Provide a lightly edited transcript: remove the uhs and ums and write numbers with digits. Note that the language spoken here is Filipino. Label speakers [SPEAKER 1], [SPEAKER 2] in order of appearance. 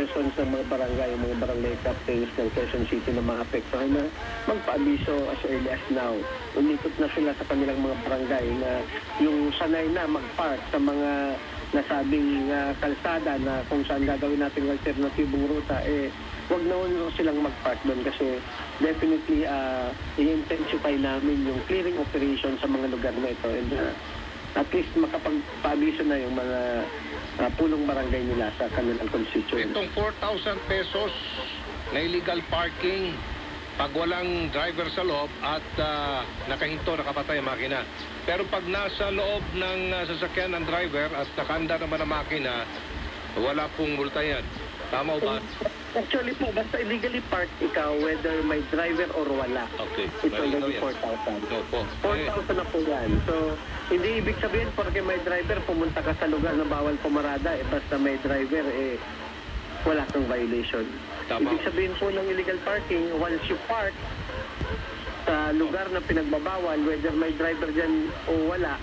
[SPEAKER 1] chairpersons ng mga barangay, yung mga barangay captains ng Quezon City na maapektuhan na magpaabiso as early as now. Umikot na sila sa kanilang mga barangay na yung sanay na mag-park sa mga nasabing kalsada na kung saan gagawin natin alternatibong ruta, wag na silang mag-park doon kasi definitely i-intensify namin yung clearing operation sa mga lugar na ito and at least makapagpaabiso na yung mga pulong barangay nila sa kanilang constituency.
[SPEAKER 2] Itong 4,000 pesos na illegal parking pag walang driver sa loob at nakahinto, nakapatay ang makina. Pero pag nasa loob ng sasakyan ng driver at nakanda naman ang makina, wala pong multa yan. Tama ba?
[SPEAKER 1] Actually po, basta illegally parked ikaw, whether may driver or wala.
[SPEAKER 2] Okay.
[SPEAKER 1] It's already 4,000.
[SPEAKER 2] No po.
[SPEAKER 1] 4,000 na po yan. So, hindi ibig sabihin porque may driver, pumunta ka sa lugar na bawal pumarada, basta may driver, wala kang violation.
[SPEAKER 2] Tama.
[SPEAKER 1] Ibig sabihin po ng illegal parking, once you park sa lugar na pinagbabawal, whether may driver dyan o wala,